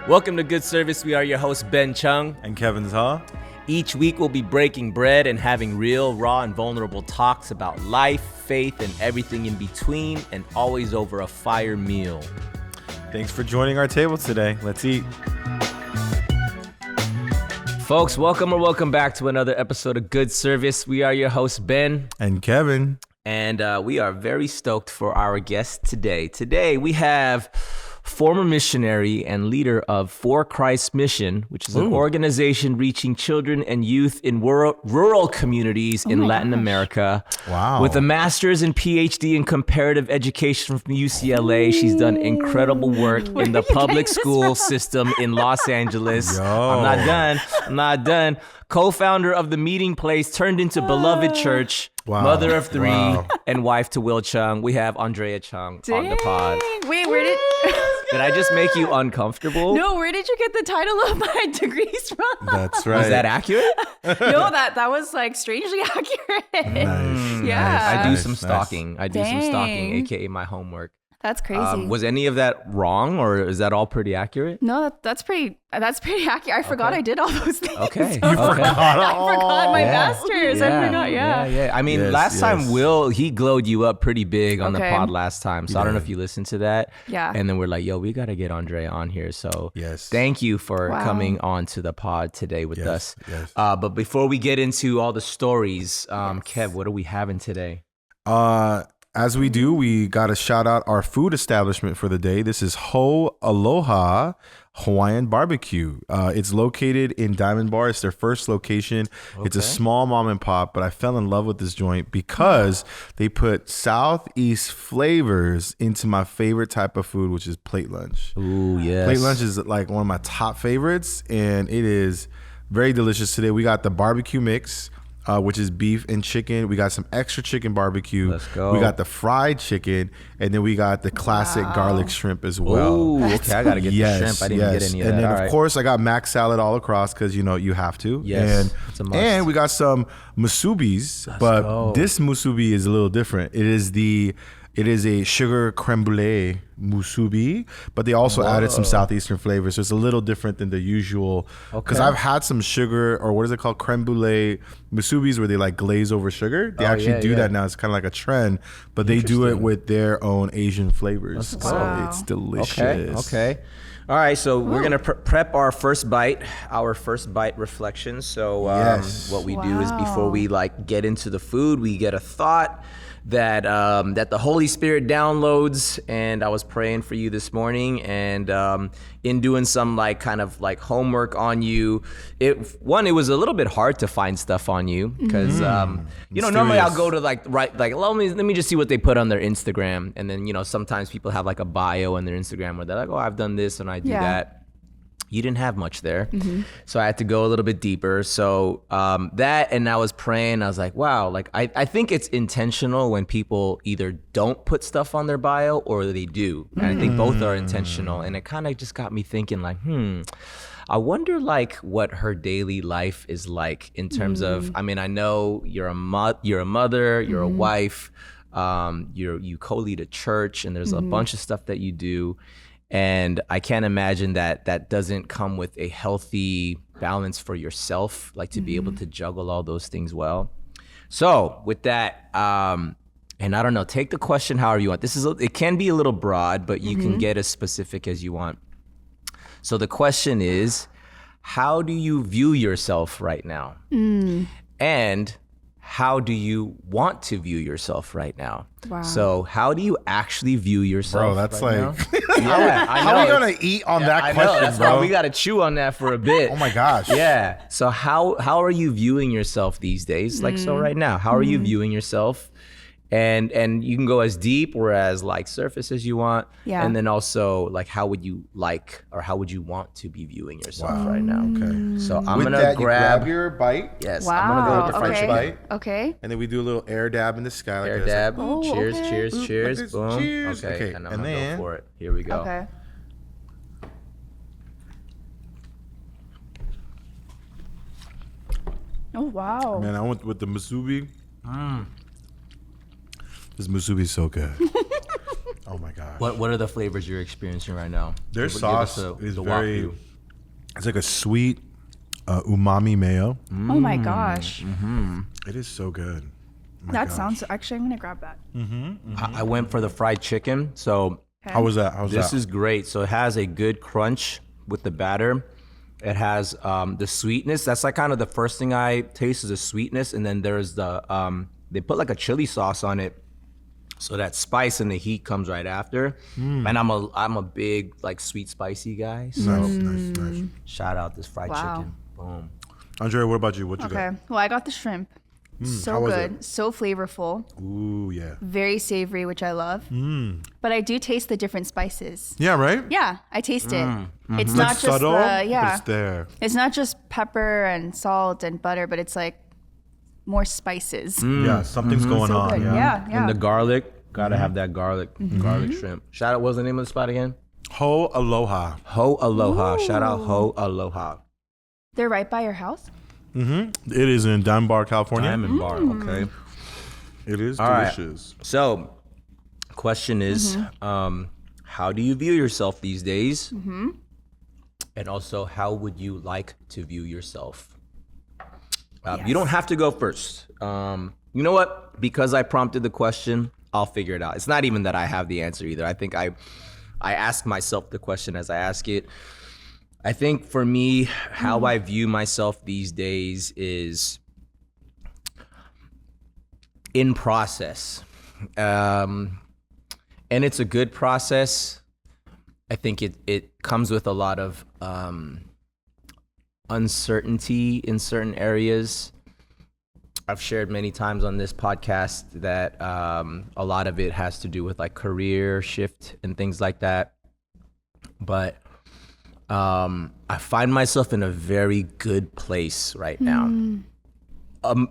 Welcome to Good Service. We are your hosts, Ben Chung. And Kevin's Huh? Each week we'll be breaking bread and having real, raw, and vulnerable talks about life, faith, and everything in between, and always over a fire meal. Thanks for joining our table today. Let's eat. Folks, welcome back to another episode of Good Service. We are your hosts, Ben. And Kevin. And we are very stoked for our guest today. Today we have former missionary and leader of For Christ Mission, which is an organization reaching children and youth in rural communities in Latin America. Wow. With a master's and PhD in comparative education from UCLA, she's done incredible work in the public school system in Los Angeles. Yo. I'm not done. Co-founder of the Meeting Place turned into Beloved Church. Wow. Mother of three and wife to Will Chung. We have Andrea Chung on the pod. Wait, where Did I just make you uncomfortable? No, where did you get the title of my degrees from? That's right. Was that accurate? No, that was like strangely accurate. Nice. Yeah. I do some stalking. I do some stalking, Dang. aka my homework. That's crazy. Was any of that wrong, or is that all pretty accurate? No, that's pretty accurate. I forgot I did all those things. Okay. So Okay. I forgot my master's. I forgot, Yeah. I mean, Yes, last time yes. Will, he glowed you up pretty big on the Okay. pod last time. So I don't know if you listened to that. Yeah. And then we're like, yo, we got to get Andrea on here. So Yes. thank you for Wow. coming on to the pod today with us. Yes. But before we get into all the stories, Kev, what are we having today? As we do, we got to shout out our food establishment for the day. This is HoAloha Hawaiian BBQ. It's located in Diamond Bar. It's their first location. It's a small mom and pop, but I fell in love with this joint because they put Southeast flavors into my favorite type of food, which is plate lunch. Ooh, yes. Plate lunch is like one of my top favorites, and it is very delicious today. We got the barbecue mix, which is beef and chicken. We got some extra chicken barbecue. Let's go. We got the fried chicken, and then we got the classic garlic shrimp as well. Ooh, okay, I got to get the shrimp. I didn't even get any of that. And then, All of right. course, I got mac salad all across because, you know, you have to. Yes, it's a must. And we got some musubis, but go. this musubi is a little different. It is a sugar creme brulee musubi, but they also added some Southeastern flavors. So it's a little different than the usual. Because I've had some sugar, or what is it called? Creme brulee musubis where they like glaze over sugar. They actually do that now. It's kind of like a trend, but they do it with their own Asian flavors. So it's delicious. Okay. All right, so we're going to prep our first bite reflection. So what we do is before we like get into the food, we get a thought that the Holy Spirit downloads, and I was praying for you this morning, and in doing some like kind of like homework on you, it was a little bit hard to find stuff on you because normally I'll go to let me just see what they put on their Instagram, and then sometimes people have like a bio on their Instagram where they're like, oh, I've done this and I do that. You didn't have much there. So I had to go a little bit deeper. So that, and I was praying, I was like, wow, like I think it's intentional when people either don't put stuff on their bio or they do. And I think both are intentional. And it kind of just got me thinking like, I wonder like what her daily life is like in terms of, I mean, I know you're a mother, you're a wife, you co-lead a church, and there's a bunch of stuff that you do. And I can't imagine that doesn't come with a healthy balance for yourself, like to be able to juggle all those things well. So with that, and I don't know, take the question however you want. It can be a little broad, but you can get as specific as you want. So the question is, how do you view yourself right now? And how do you want to view yourself right now? Wow. So how do you actually view yourself? Bro, that's right like, now? Yeah, I know. how are we going to eat on that I question, know. That's bro? why we got to chew on that for a bit. Oh my gosh. Yeah. So how are you viewing yourself these days? Like, so right now, how are you viewing yourself? And you can go as deep or as like surface as you want. Yeah. And then also like how would you want to be viewing yourself right now? Okay. So I'm With gonna that, you grab your bite. Yes. Wow. I'm gonna go with the French okay. bite. Okay. And then we do a little air dab in the sky. Like Air this. dab. Oh, cheers, okay. cheers, Like cheers. this. Boom. Cheers. Okay. Okay, And I'm and gonna then- go for it. Here we go. Okay. Oh wow. Man, I went with the musubi. This musubi is so good. Oh my gosh. What are the flavors you're experiencing right now? Their Give sauce us is the very. walkthrough. It's like a sweet umami mayo. Oh my gosh. It is so good. Oh my That gosh. sounds, actually, I'm going to grab that. I went for the fried chicken. So Okay. How was that? How's this that? is great. So it has a good crunch with the batter. It has the sweetness. That's like kind of the first thing I taste is the sweetness. And then there's the, they put like a chili sauce on it. So that spice and the heat comes right after. And I'm a big like sweet spicy guy. So Nice. shout out this fried Wow. chicken. Boom. Andrea, what about you? What you Okay. Well, I got the shrimp. how So was good. So flavorful. got? Ooh, yeah. Very savory, which I love. But I do taste the different spices. Yeah, right? Yeah, I taste it. It's It's not just subtle, the, but it's there. It's not just pepper and salt and butter, but it's like more spices. Yeah, something's going So on. good. Yeah. Yeah. And the garlic, gotta have that garlic shrimp. Shout out, what's the name of the spot again? HoAloha. HoAloha. Shout out HoAloha. They're right by your house? It is in Dunbar, California. Diamond Bar, okay. It is All right. delicious. So, question is, how do you view yourself these days? And also, how would you like to view yourself? You don't have to go first. You know what? Because I prompted the question, I'll figure it out. It's not even that I have the answer either. I think I ask myself the question as I ask it. I think for me, how I view myself these days is in process. And it's a good process. I think it comes with a lot of uncertainty in certain areas. I've shared many times on this podcast that a lot of it has to do with like career shift and things like that. But I find myself in a very good place right now.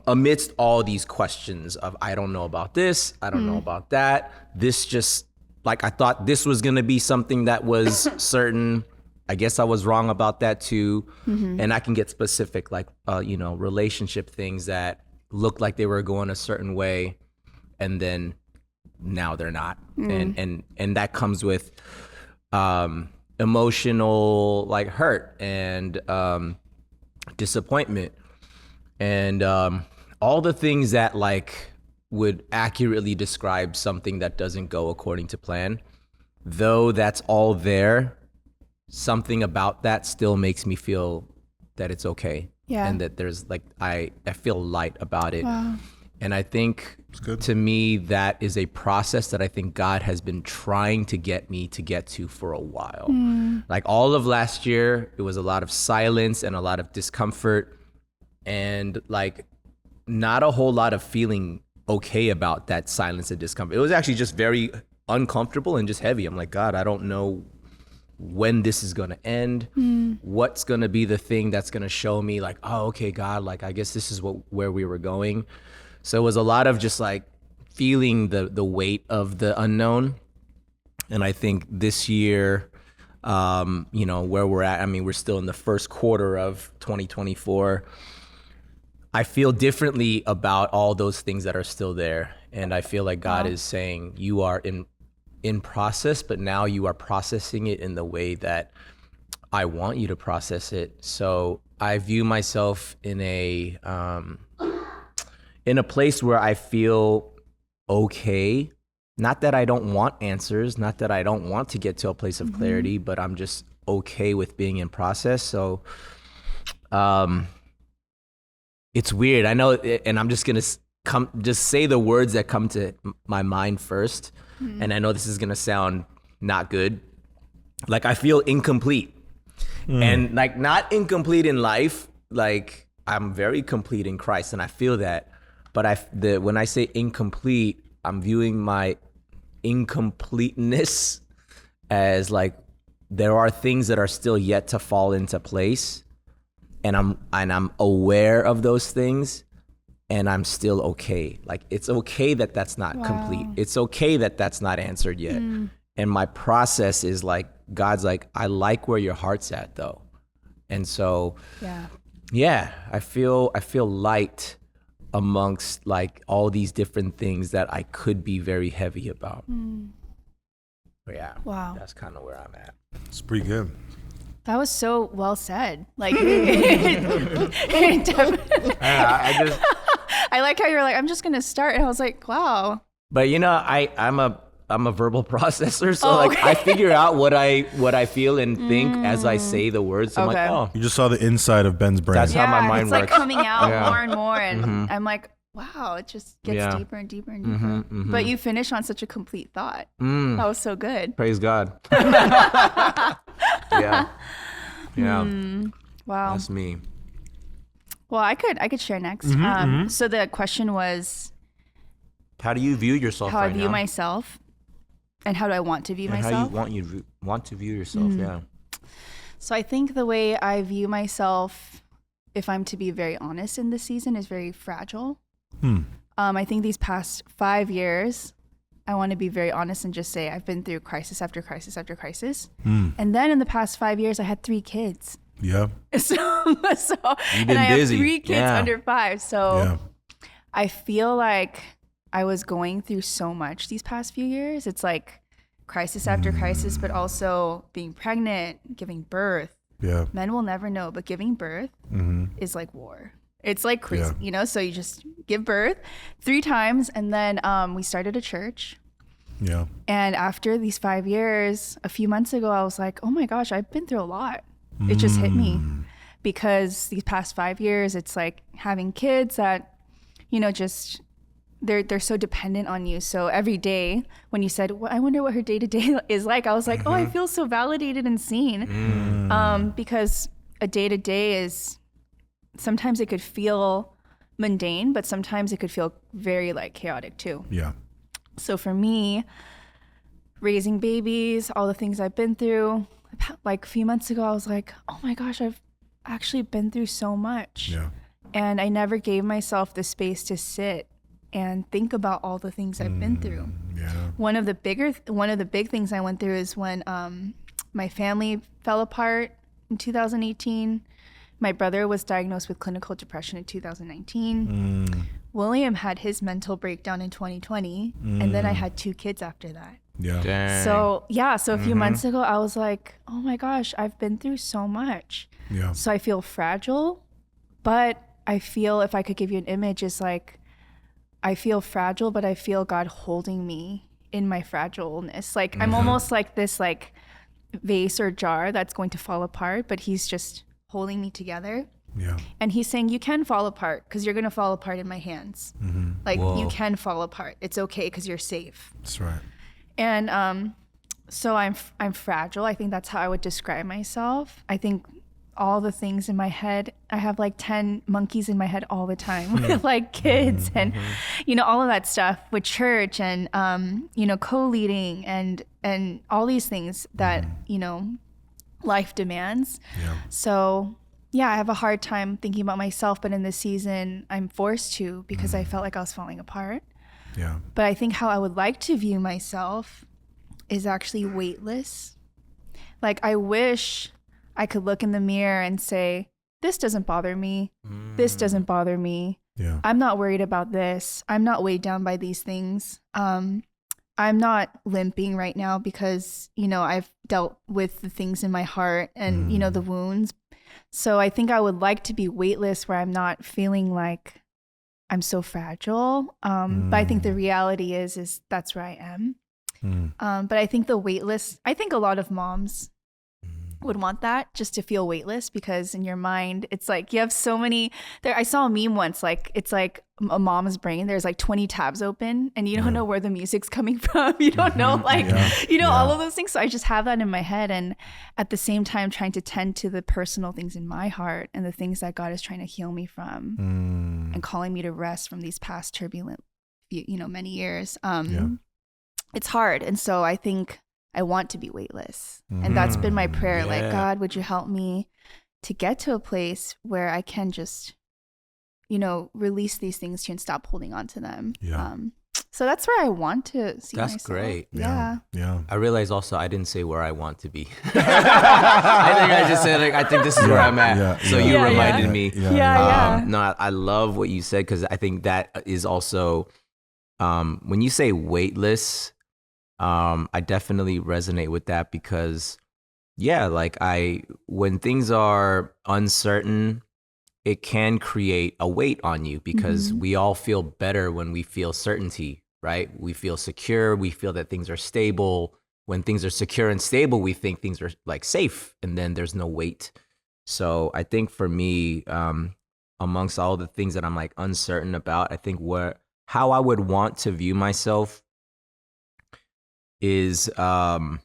Amidst all these questions of, I don't know about this, I don't know about that. This just, like, I thought this was going to be something that was certain. I guess I was wrong about that too. And I can get specific, like, relationship things that looked like they were going a certain way. And then now they're not. And that comes with emotional, like, hurt and disappointment. And all the things that like would accurately describe something that doesn't go according to plan, though that's all there, something about that still makes me feel that it's okay. Yeah. And that there's like, I feel light about it. Wow. And I think good. to me, that is a process that I think God has been trying to get me to get to for a while. Like all of last year, it was a lot of silence and a lot of discomfort and like not a whole lot of feeling okay about that silence and discomfort. It was actually just very uncomfortable and just heavy. I'm like, God, I don't know when this is going to end. What's going to be the thing that's going to show me like, oh, okay, God, like, I guess this is where we were going. So it was a lot of just like feeling the weight of the unknown. And I think this year, where we're at, I mean, we're still in the first quarter of 2024. I feel differently about all those things that are still there. And I feel like God is saying, you are in process, but now you are processing it in the way that I want you to process it. So I view myself in a place where I feel okay. Not that I don't want answers, not that I don't want to get to a place of clarity, but I'm just okay with being in process. So it's weird. I know, and I'm just going to say the words that come to my mind first. And I know this is going to sound not good. Like I feel incomplete. And like not incomplete in life, like I'm very complete in Christ and I feel that. But when I say incomplete, I'm viewing my incompleteness as like there are things that are still yet to fall into place. And I'm aware of those things and I'm still okay. Like it's okay that that's not complete. It's okay that that's not answered yet. And my process is like, God's like, I like where your heart's at though. And so, yeah, I feel light amongst like all these different things that I could be very heavy about. Yeah. Wow. That's kind of where I'm at. It's pretty good. That was so well said. Like, I just. I like how you're like, I'm just gonna start, and I was like, wow. But I'm a verbal processor, so Oh, like I figure out what I feel and think as I say the words. So I'm like, Okay. oh, You just saw the inside of Ben's brain. That's how my mind it's works. like coming out Yeah. more and more, and I'm like, wow, it just gets Yeah. deeper and deeper and deeper. But you finish on such a complete thought. Mm. That was so good. Praise God. Yeah. Wow. That's me. Well, I could share next. So the question was How do you view yourself how right I view now? myself, and how do I want to view And myself? how you want to view yourself? Yeah. So I think the way I view myself, if I'm to be very honest in this season, is very fragile. I think these past 5 years, I want to be very honest and just say I've been through crisis after crisis after crisis. And then in the past 5 years, I had 3 kids. Yeah. So You've and been I busy. have 3 kids Yeah. under 5. So Yeah. I feel like I was going through so much these past few years. It's like crisis after crisis, but also being pregnant, giving birth. Yeah. Men will never know, but giving birth is like war. It's like crazy, Yeah. you know? So you just give birth 3 times, and then we started a church. Yeah. And after these 5 years, a few months ago, I was like, oh my gosh, I've been through a lot. It just hit me because these past 5 years, it's like having kids that, you know, just they're so dependent on you. So every day when you said, well, I wonder what her day to day is like, I was like, oh, I feel so validated and seen. Because a day to day is, sometimes it could feel mundane, but sometimes it could feel very like chaotic too. Yeah. So for me, raising babies, all the things I've been through, like a few months ago, I was like, oh my gosh, I've actually been through so much. Yeah. And I never gave myself the space to sit and think about all the things I've been through. Yeah. One of the big things I went through is when my family fell apart in 2018. My brother was diagnosed with clinical depression in 2019. William had his mental breakdown in 2020. And then I had 2 kids after that. Yeah. Dang. So a few months ago, I was like, oh my gosh, I've been through so much. Yeah. So I feel fragile, but I feel, if I could give you an image, is like, I feel fragile, but I feel God holding me in my fragileness. Like I'm almost like this like vase or jar that's going to fall apart, but he's just holding me together. Yeah. And he's saying, you can fall apart because you're going to fall apart in my hands. Like Whoa. you can fall apart. It's okay because you're safe. That's right. And so I'm fragile. I think that's how I would describe myself. I think all the things in my head, I have like 10 monkeys in my head all the time with like kids and, you know, all of that stuff with church and, you know, co-leading and all these things that, you know, life demands. Yeah. So yeah, I have a hard time thinking about myself, but in this season I'm forced to because I felt like I was falling apart. Yeah. But I think how I would like to view myself is actually weightless. Like I wish I could look in the mirror and say, this doesn't bother me. This doesn't bother me. Yeah. I'm not worried about this. I'm not weighed down by these things. I'm not limping right now because, you know, I've dealt with the things in my heart and, you know, the wounds. So I think I would like to be weightless where I'm not feeling like I'm so fragile. But I think the reality is that's where I am. But I think the weightless, I think a lot of moms would want that, just to feel weightless, because in your mind it's like you have so many there. I saw a meme once, like it's like a mom's brain, there's like 20 tabs open and you don't know where the music's coming from. You don't know like you know all of those things. So I just have that in my head, and at the same time trying to tend to the personal things in my heart and the things that God is trying to heal me from and calling me to rest from these past turbulent, you know, many years. It's hard. And so I think I want to be weightless. And that's been my prayer. Like, God, would you help me to get to a place where I can just, you know, release these things to you and stop holding on to them. So that's where I want to see myself. That's great. Yeah. Yeah. I realized also I didn't say where I want to be. I think I just said like I think this is where I'm at. Yeah, So yeah. you Yeah, reminded me. Yeah. No, I love what you said, because I think that is also when you say weightless, I definitely resonate with that because, yeah, like when things are uncertain, it can create a weight on you because we all feel better when we feel certainty, right? We feel secure. We feel that things are stable. When things are secure and stable, we think things are like safe, and then there's no weight. So I think for me, amongst all the things that I'm like uncertain about, I think how I would want to view myself is, and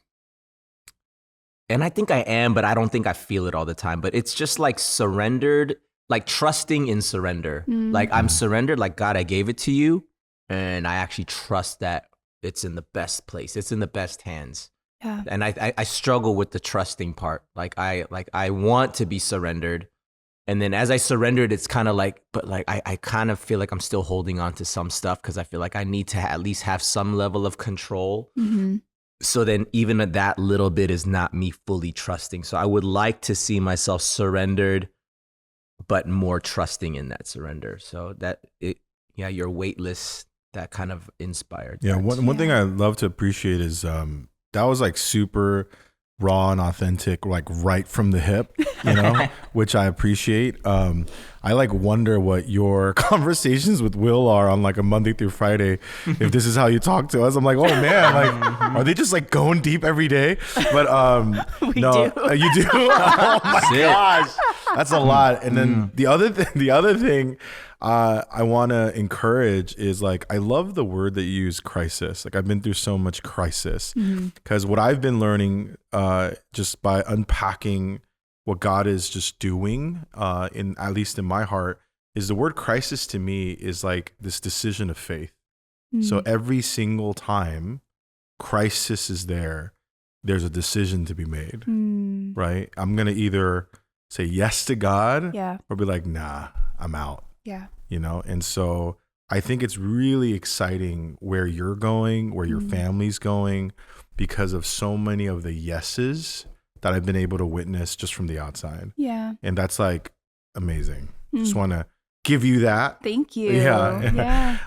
I think I am, but I don't think I feel it all the time. But it's just like surrendered, like trusting in surrender. Like I'm surrendered, like God, I gave it to you, and I actually trust that it's in the best place. It's in the best hands. Yeah. And I struggle with the trusting part. Like I want to be surrendered. And then as I surrendered, it's kind of like, but like I kind of feel like I'm still holding on to some stuff because I feel like I need to at least have some level of control. So then even that little bit is not me fully trusting. So I would like to see myself surrendered, but more trusting in that surrender. So you're weightless, that kind of inspired. Yeah, one thing I love to appreciate is that was like super raw and authentic, like right from the hip, which I appreciate. I like wonder what your conversations with Will are on like a Monday through Friday. If this is how you talk to us, I'm like, oh man, like, are they just like going deep every day? But We no, do. you do. Oh my gosh, that's a lot. And then the other thing I want to encourage is like, I love the word that you use, crisis. Like I've been through so much crisis because what I've been learning just by unpacking what God is just doing in at least in my heart is the word crisis to me is like this decision of faith. So every single time crisis is there's a decision to be made, right? I'm going to either say yes to God or be like, nah, I'm out. Yeah. And so I think it's really exciting where you're going, where your family's going, because of so many of the yeses that I've been able to witness just from the outside. Yeah. And that's like amazing. Just want to give you that. Thank you. Yeah.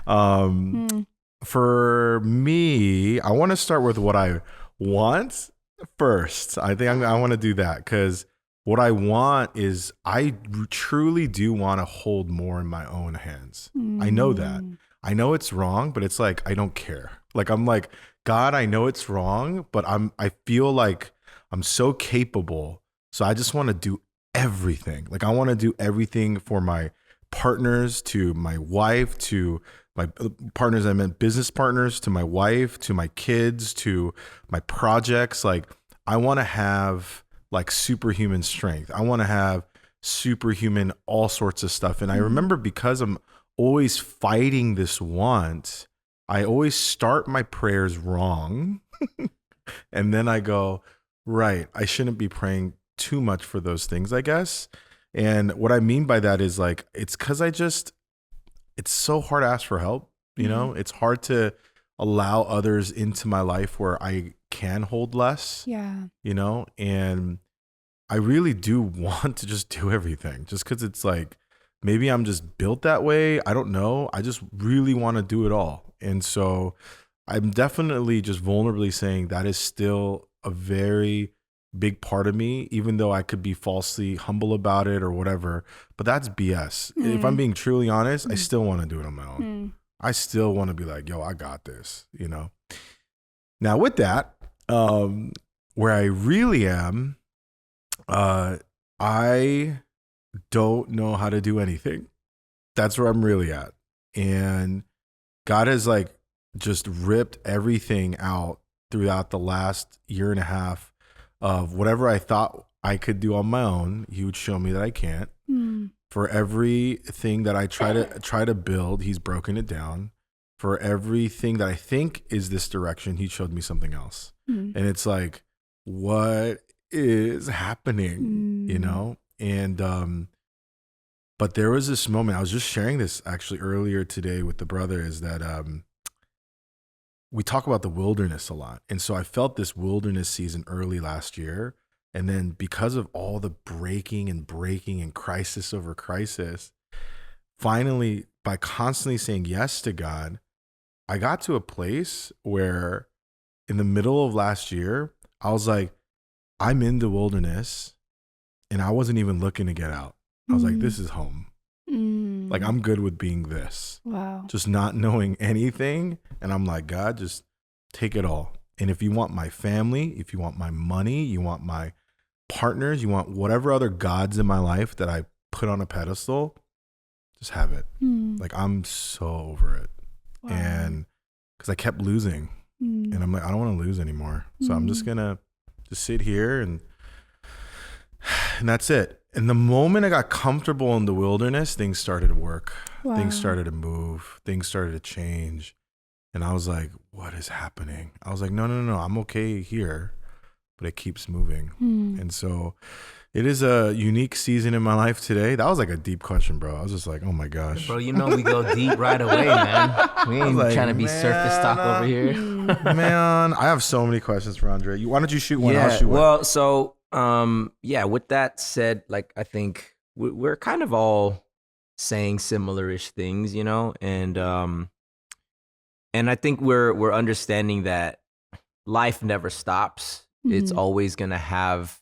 For me, I want to start with what I want first. I think I want to do that because what I want is I truly do want to hold more in my own hands. I know that. I know it's wrong, but it's like I don't care. Like I'm like, God, I know it's wrong, but I feel like I'm so capable. So I just want to do everything. Like I want to do everything for my partners, to my wife, to my partners, I meant business partners, to my wife, to my kids, to my projects. Like I want to have like superhuman strength. I want to have superhuman all sorts of stuff. And I remember because I'm always fighting this want, I always start my prayers wrong. And then I go, right, I shouldn't be praying too much for those things, I guess. And what I mean by that is like, it's because it's so hard to ask for help. It's hard to allow others into my life where I can hold less. Yeah. And I really do want to just do everything just because it's like, maybe I'm just built that way. I don't know. I just really want to do it all. And so I'm definitely just vulnerably saying that is still a very big part of me, even though I could be falsely humble about it or whatever, but that's BS. If I'm being truly honest, I still want to do it on my own. I still want to be like, yo, I got this, Now with that, where I really am, I don't know how to do anything. That's where I'm really at. And God has like just ripped everything out throughout the last year and a half of whatever I thought I could do on my own. He would show me that I can't. For everything that I try to build, he's broken it down. For everything that I think is this direction, he showed me something else. And it's like, what is happening? And but there was this moment, I was just sharing this actually earlier today with the brother, is that we talk about the wilderness a lot. And so I felt this wilderness season early last year. And then because of all the breaking and crisis over crisis, finally, by constantly saying yes to God, I got to a place where in the middle of last year, I was like, I'm in the wilderness and I wasn't even looking to get out. I was like, this is home. Like, I'm good with being this. Wow. Just not knowing anything. And I'm like, God, just take it all. And if you want my family, if you want my money, you want my partners, you want whatever other gods in my life that I put on a pedestal, just have it. Like, I'm so over it. Wow. And because I kept losing. And I'm like, I don't want to lose anymore. So I'm just going to just sit here and that's it. And the moment I got comfortable in the wilderness, things started to work. Wow. Things started to move. Things started to change. And I was like, what is happening? I was like, no, I'm okay here. But it keeps moving. And so it is a unique season in my life today. That was like a deep question, bro. I was just like, oh my gosh. Bro, you know we go deep right away, man. We ain't like, trying to be surface talk over here. Man, I have so many questions for Andrea. Why don't you shoot one? Yeah, I'll shoot one. Well, so with that said, like, I think we're kind of all saying similar-ish things, you know, and I think we're understanding that life never stops. It's always gonna have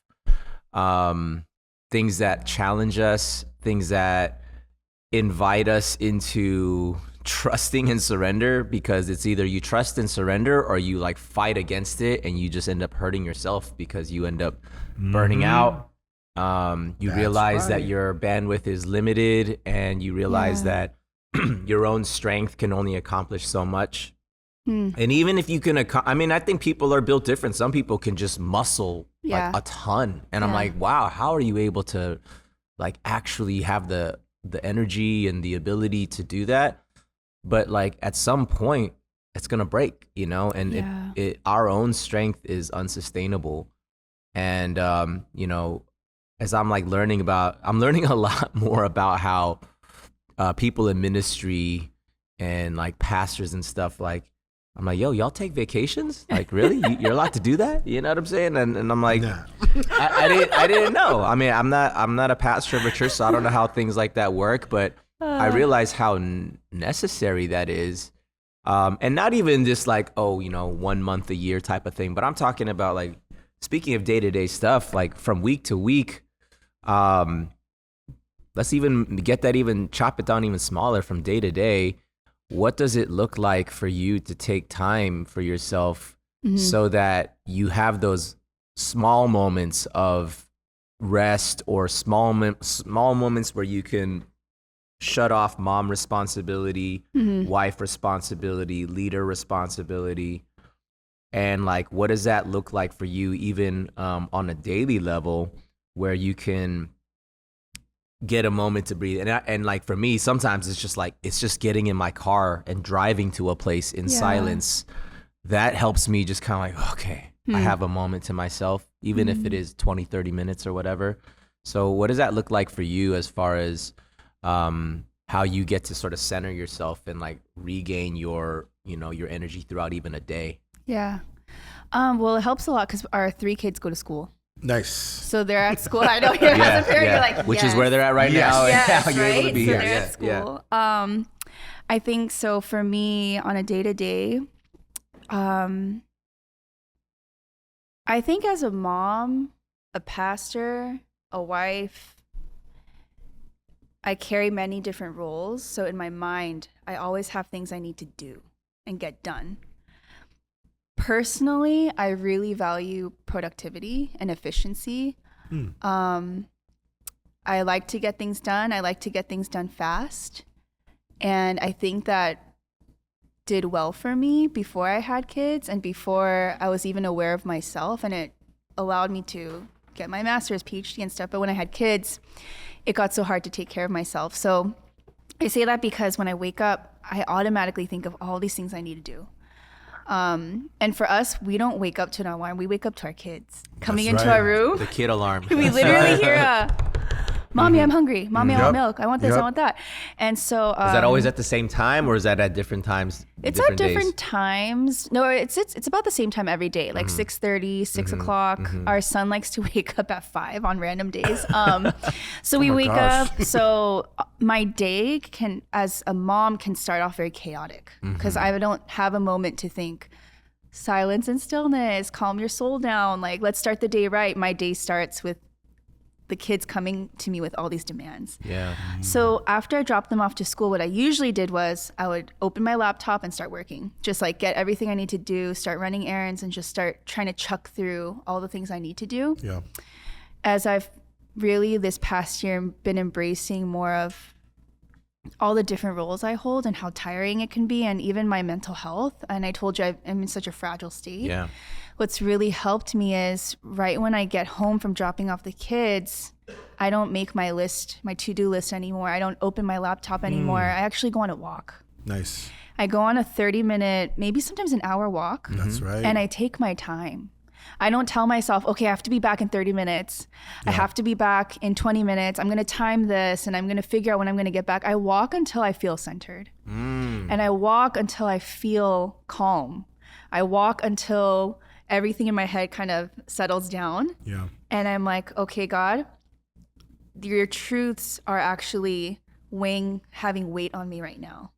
things that challenge us, things that invite us into trusting and surrender, because it's either you trust and surrender or you like fight against it and you just end up hurting yourself because you end up burning out. You realize that your bandwidth is limited, and you realize that your own strength can only accomplish so much. And even if you can, I think people are built different. Some people can just muscle like a ton. And I'm like, wow, how are you able to like actually have the energy and the ability to do that? But like at some point it's going to break, you know, and our own strength is unsustainable. And, you know, as I'm like learning a lot more about how people in ministry and like pastors and stuff, like, I'm like, yo, y'all take vacations? Like, really? You're allowed to do that? You know what I'm saying? And I'm like, nah. I didn't know. I mean, I'm not a pastor of a church, so I don't know how things like that work. But I realize how necessary that is, and not even just like, oh, you know, 1 month a year type of thing. But I'm talking about like, speaking of day-to-day stuff, like from week to week. Let's even chop it down even smaller from day to day. What does it look like for you to take time for yourself so that you have those small moments of rest, or small moments where you can shut off mom responsibility, wife responsibility, leader responsibility? And like, what does that look like for you even on a daily level, where you can get a moment to breathe? And like for me, sometimes it's just getting in my car and driving to a place in silence. That helps me just kind of like, okay, I have a moment to myself, even if it is 20, 30 minutes or whatever. So what does that look like for you as far as how you get to sort of center yourself and like regain your, you know, your energy throughout even a day? Yeah. Well, it helps a lot because our 3 kids go to school. Nice. So they're at school. I know you're as a parent, you're like, which is where they're at right now. Yes, You're able to be so here. They're at school. I think so for me on a day-to-day, I think as a mom, a pastor, a wife, I carry many different roles. So in my mind, I always have things I need to do and get done. Personally, I really value productivity and efficiency. I like to get things done. I like to get things done fast. And I think that did well for me before I had kids and before I was even aware of myself. And it allowed me to get my master's, PhD and stuff. But when I had kids, it got so hard to take care of myself. So I say that because when I wake up, I automatically think of all these things I need to do. And for us, we don't wake up to an alarm. We wake up to our kids coming into our room. The kid alarm. We literally hear Mommy, I'm hungry. Mommy, I want milk. I want this, I want that. And so is that always at the same time, or is that at different times? It's at different times. No, it's about the same time every day, like 6:30, 6 o'clock. Our son likes to wake up at 5 on random days. So we wake up. So my day as a mom can start off very chaotic because I don't have a moment to think, silence and stillness, calm your soul down. Like, let's start the day right. My day starts with the kids coming to me with all these demands. Yeah. So after I dropped them off to school, what I usually did was I would open my laptop and start working. Just like get everything I need to do, start running errands, and just start trying to chuck through all the things I need to do. Yeah. As I've really this past year been embracing more of all the different roles I hold and how tiring it can be, and even my mental health. And I told you I'm in such a fragile state. Yeah. What's really helped me is right when I get home from dropping off the kids, I don't make my list, my to-do list anymore. I don't open my laptop anymore. I actually go on a walk. Nice. I go on a 30-minute, maybe sometimes an hour walk. That's right. And I take my time. I don't tell myself, okay, I have to be back in 30 minutes. I have to be back in 20 minutes. I'm going to time this and I'm going to figure out when I'm going to get back. I walk until I feel centered. And I walk until I feel calm. I walk until everything in my head kind of settles down. Yeah. And I'm like, okay, God, your truths are actually having weight on me right now.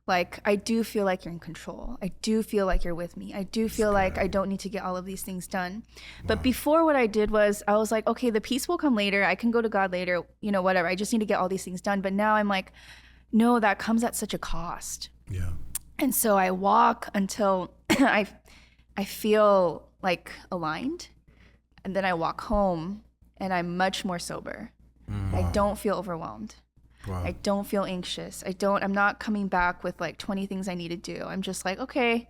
Like, I do feel like you're in control. I do feel like you're with me. I do feel like I don't need to get all of these things done. But before, what I did was I was like, okay, the peace will come later. I can go to God later, whatever. I just need to get all these things done. But now I'm like, no, that comes at such a cost. Yeah. And so I walk until I feel like aligned. And then I walk home and I'm much more sober. I don't feel overwhelmed. Wow. I don't feel anxious. I'm not coming back with like 20 things I need to do. I'm just like, okay,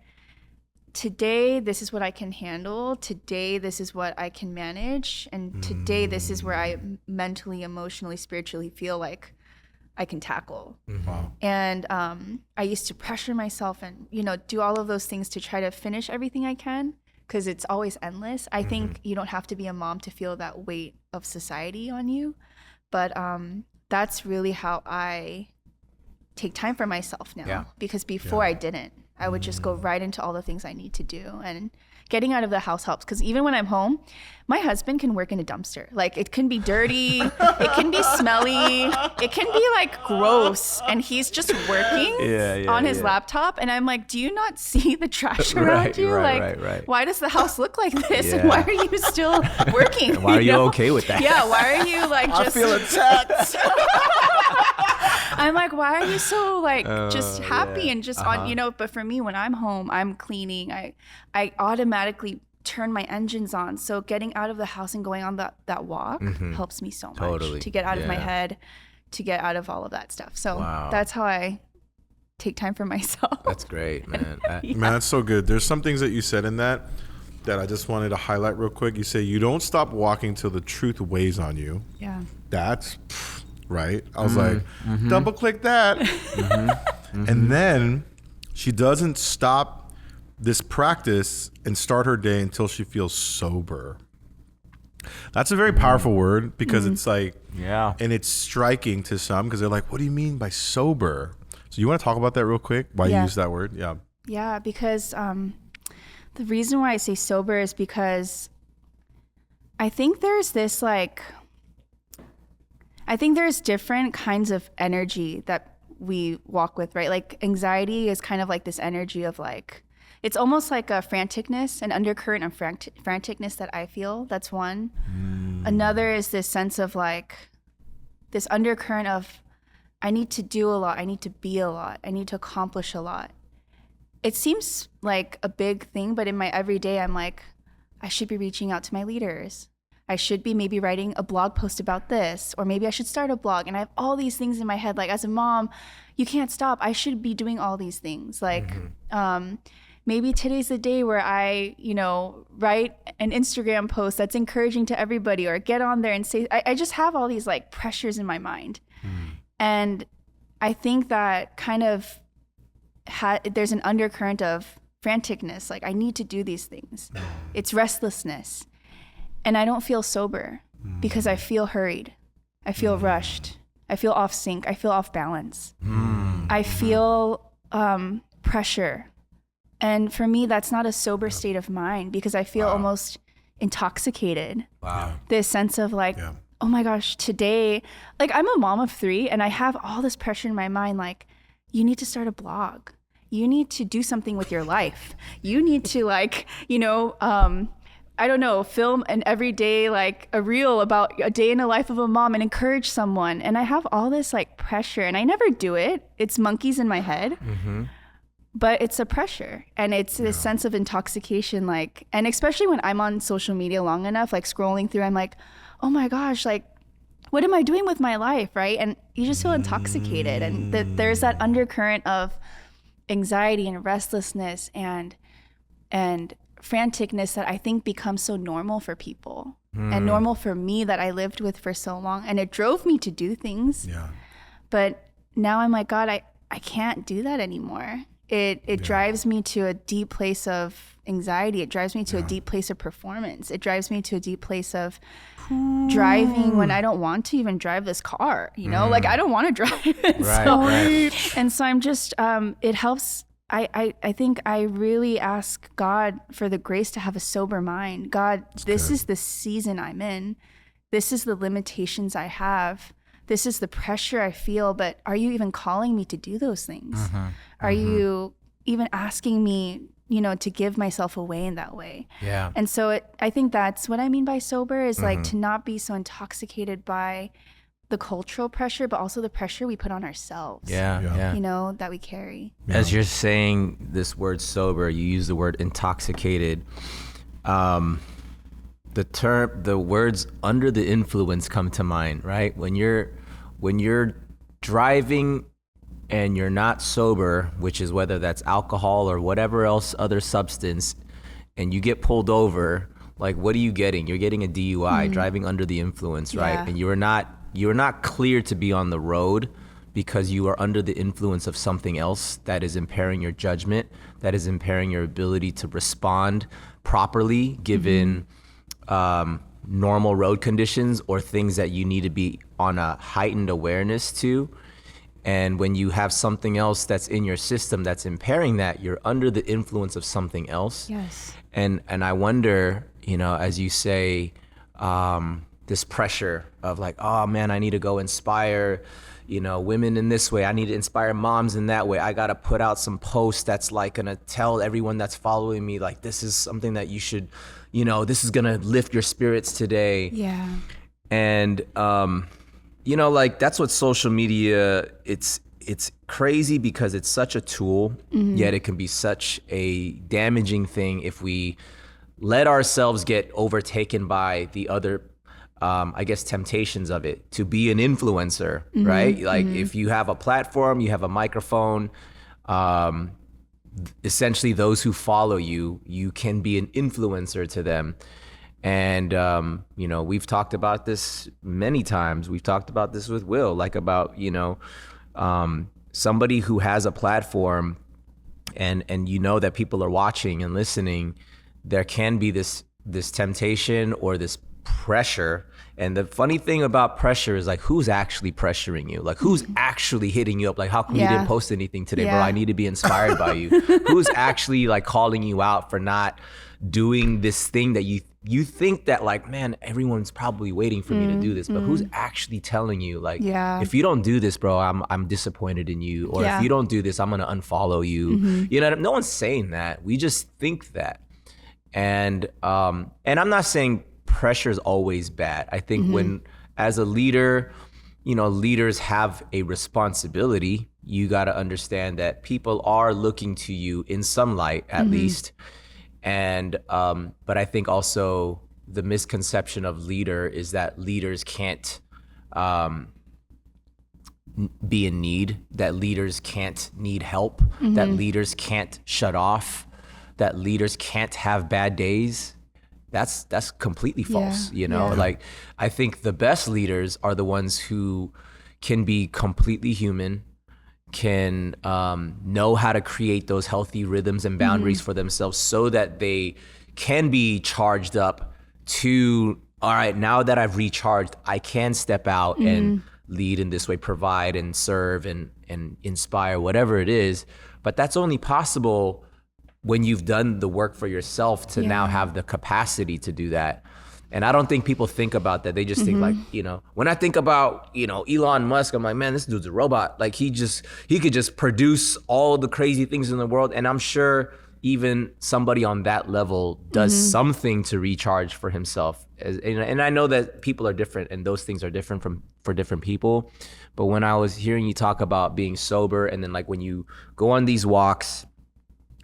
today, this is what I can handle. Today, this is what I can manage. And today, this is where I mentally, emotionally, spiritually feel like I can tackle. Wow. And I used to pressure myself and, do all of those things to try to finish everything I can, because it's always endless. I think you don't have to be a mom to feel that weight of society on you. But that's really how I take time for myself now. Yeah. Because before I didn't. I would just go right into all the things I need to do. And getting out of the house helps, because even when I'm home, my husband can work in a dumpster. Like, it can be dirty, it can be smelly, it can be like gross, and he's just working on his laptop. And I'm like, do you not see the trash around you? Right. Why does the house look like this? And why are you still working? Why are you okay with that? Yeah, why are you like just... I feel attacked. I'm like, why are you so like just happy and just on, but for me, when I'm home, I'm cleaning. I automatically turn my engines on. So getting out of the house and going on that walk helps me so much to get out of my head, to get out of all of that stuff. So that's how I take time for myself. That's great, man. Man, that's so good. There's some things that you said in that I just wanted to highlight real quick. You say you don't stop walking till the truth weighs on you. Yeah. That's right. I was like, double click that. And then she doesn't stop this practice and start her day until she feels sober. That's a very powerful word, because it's like, and it's striking to some, because they're like, what do you mean by sober? So you want to talk about that real quick? Why you use that word? Yeah. Yeah, because the reason why I say sober is because I think there's this I think there's different kinds of energy that we walk with, right? Like, anxiety is kind of like this energy of like, it's almost like a franticness, an undercurrent of franticness that I feel. That's one. Another is this sense of like, this undercurrent of, I need to do a lot. I need to be a lot. I need to accomplish a lot. It seems like a big thing, but in my everyday, I'm like, I should be reaching out to my leaders. I should be maybe writing a blog post about this, or maybe I should start a blog. And I have all these things in my head. Like, as a mom, you can't stop. I should be doing all these things. Like, maybe today's the day where I, write an Instagram post that's encouraging to everybody, or get on there and say, I just have all these like pressures in my mind. And I think that kind of there's an undercurrent of franticness. Like, I need to do these things. It's restlessness. And I don't feel sober because I feel hurried. I feel rushed. I feel off sync. I feel off balance. I feel pressure. And for me, that's not a sober state of mind, because I feel almost intoxicated. Wow. This sense of like, oh my gosh, today, like, I'm a mom of 3 and I have all this pressure in my mind. Like, you need to start a blog. you need to do something with your life. You need to like, I don't know, film an everyday, like a reel about a day in the life of a mom and encourage someone. And I have all this like pressure and I never do it. It's monkeys in my head, but it's a pressure and it's this sense of intoxication. Like, and especially when I'm on social media long enough, like scrolling through, I'm like, oh my gosh, like, what am I doing with my life? Right. And you just feel intoxicated. And there's that undercurrent of anxiety and restlessness and franticness that I think becomes so normal for people and normal for me that I lived with for so long. And it drove me to do things. Yeah. But now I'm like, God, I can't do that anymore. It drives me to a deep place of anxiety. It drives me to a deep place of performance. It drives me to a deep place of driving when I don't want to even drive this car, like I don't want to drive it. And so I'm just, it helps. I think I really ask God for the grace to have a sober mind. God, this is the season I'm in. This is the limitations I have. This is the pressure I feel, but are you even calling me to do those things? Are you even asking me, to give myself away in that way? Yeah. And so I think that's what I mean by sober is like to not be so intoxicated by the cultural pressure, but also the pressure we put on ourselves. Yeah. That we carry. As you're saying this word sober, you use the word intoxicated. The words under the influence come to mind, right? When you're driving and you're not sober, which is whether that's alcohol or whatever else other substance, and you get pulled over, like what are you getting? You're getting a DUI, driving under the influence, right? And you're not clear to be on the road because you are under the influence of something else that is impairing your judgment, that is impairing your ability to respond properly given normal road conditions or things that you need to be on a heightened awareness to. And when you have something else that's in your system that's impairing that, you're under the influence of something else. Yes. And I wonder, as you say, this pressure of like, oh man, I need to go inspire, women in this way. I need to inspire moms in that way. I got to put out some post that's like going to tell everyone that's following me, like, this is something that you should, this is going to lift your spirits today. Yeah. And, like that's what social media, it's crazy because it's such a tool, yet it can be such a damaging thing if we let ourselves get overtaken by the other temptations of it to be an influencer, right? Like if you have a platform, you have a microphone, essentially those who follow you, you can be an influencer to them. And, we've talked about this many times. We've talked about this with Will, like about, somebody who has a platform and that people are watching and listening, there can be this temptation or this pressure. And the funny thing about pressure is like, who's actually pressuring you? Like, who's actually hitting you up? Like, how come you didn't post anything today, bro? I need to be inspired by you. Who's actually like calling you out for not doing this thing that you think that like, man, everyone's probably waiting for me to do this, but who's actually telling you like, if you don't do this, bro, I'm disappointed in you. Or if you don't do this, I'm going to unfollow you. No one's saying that. We just think that. And I'm not saying pressure is always bad. I think when, as a leader, leaders have a responsibility. You got to understand that people are looking to you in some light, at least. And, but I think also the misconception of leader is that leaders can't, be in need, that leaders can't need help, that leaders can't shut off, that leaders can't have bad days. That's completely false, Like, I think the best leaders are the ones who can be completely human, can know how to create those healthy rhythms and boundaries for themselves so that they can be charged up to, all right, now that I've recharged, I can step out and lead in this way, provide and serve and inspire, whatever it is. But that's only possible when you've done the work for yourself to now have the capacity to do that. And I don't think people think about that. They just think like, when I think about, Elon Musk, I'm like, man, this dude's a robot. Like he could just produce all the crazy things in the world. And I'm sure even somebody on that level does something to recharge for himself. And I know that people are different and those things are different for different people. But when I was hearing you talk about being sober, and then like when you go on these walks,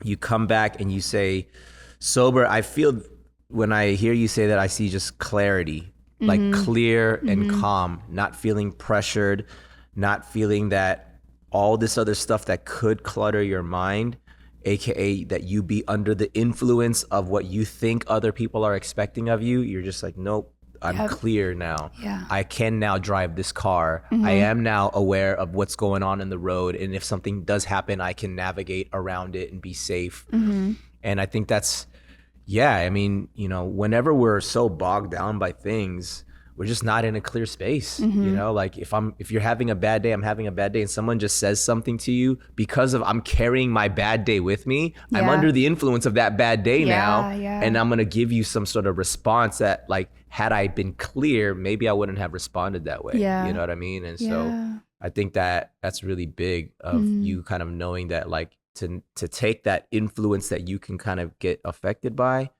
you come back and you say sober, I feel when I hear you say that, I see just clarity, like clear and calm, not feeling pressured, not feeling that all this other stuff that could clutter your mind, AKA that you be under the influence of what you think other people are expecting of you. You're just like, nope, I'm clear now. Yeah. I can now drive this car. I am now aware of what's going on in the road. And if something does happen, I can navigate around it and be safe. And I think that's, whenever we're so bogged down by things, we're just not in a clear space. Like if you're having a bad day, I'm having a bad day, and someone just says something to you because of I'm carrying my bad day with me. I'm under the influence of that bad day now. And I'm gonna give you some sort of response that, like, had I been clear, maybe I wouldn't have responded that way. You know what I mean? And so I think that that's really big of you kind of knowing that, like, to take that influence that you can kind of get affected by,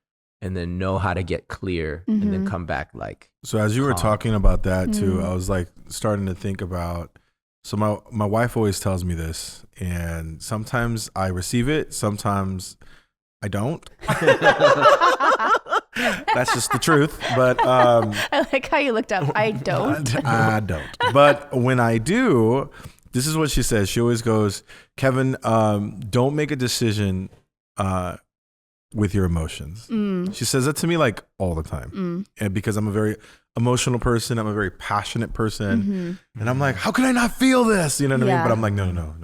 and then know how to get clear and then come back like. So as you were talking about that too, I was like starting to think about, so my wife always tells me this, and sometimes I receive it, sometimes I don't. That's just the truth. But I like how you looked up. I don't. I don't. But when I do, this is what she says. She always goes, Kevin, don't make a decision with your emotions. She says that to me like all the time. And because I'm a very emotional person, I'm a very passionate person. And I'm like, how can I not feel this? You know what I mean? But I'm like, no.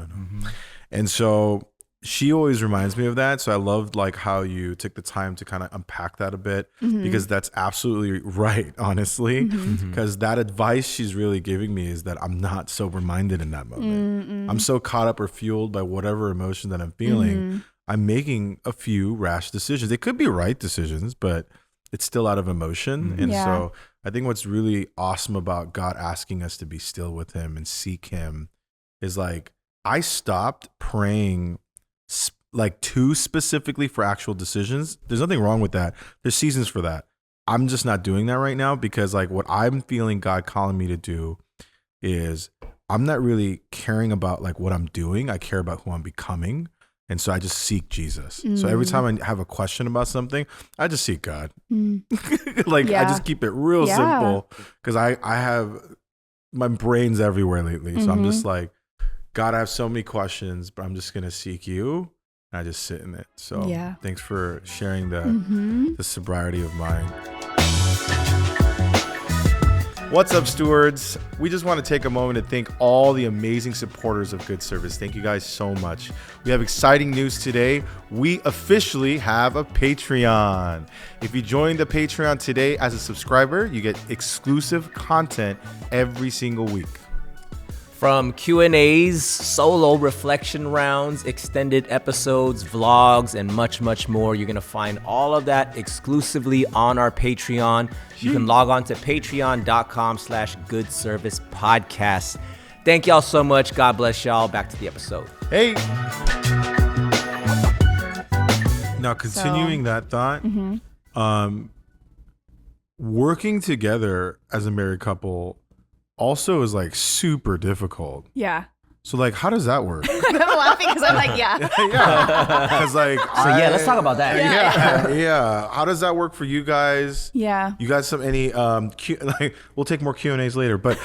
And so she always reminds me of that. So I loved like how you took the time to kind of unpack that a bit, because that's absolutely right, honestly. Because that advice she's really giving me is that I'm not sober minded in that moment. I'm so caught up or fueled by whatever emotion that I'm feeling. I'm making a few rash decisions. They could be right decisions, but it's still out of emotion. And so I think what's really awesome about God asking us to be still with him and seek him is, like, I stopped praying like too specifically for actual decisions. There's nothing wrong with that. There's seasons for that. I'm just not doing that right now, because like what I'm feeling God calling me to do is I'm not really caring about like what I'm doing. I care about who I'm becoming. And so I just seek Jesus. So every time I have a question about something, I just seek God. I just keep it real simple, because I have my brain's everywhere lately. So I'm just like, God, I have so many questions, but I'm just going to seek you. And I just sit in it. So thanks for sharing the sobriety of mind. What's up, Stewards? We just want to take a moment to thank all the amazing supporters of Good Service. Thank you guys so much. We have exciting news today. We officially have a Patreon. If you join the Patreon today as a subscriber, you get exclusive content every single week. From Q&As, solo reflection rounds, extended episodes, vlogs, and much, much more. You're going to find all of that exclusively on our Patreon. You can log on to patreon.com/goodservicepodcast. Thank y'all so much. God bless y'all. Back to the episode. Hey. Now, continuing that thought, working together as a married couple also is like super difficult. Yeah. So like, how does that work? I'm laughing because I'm like, yeah. Because like, let's talk about that. Yeah. How does that work for you guys? Yeah. You guys any we'll take more Q&As later, but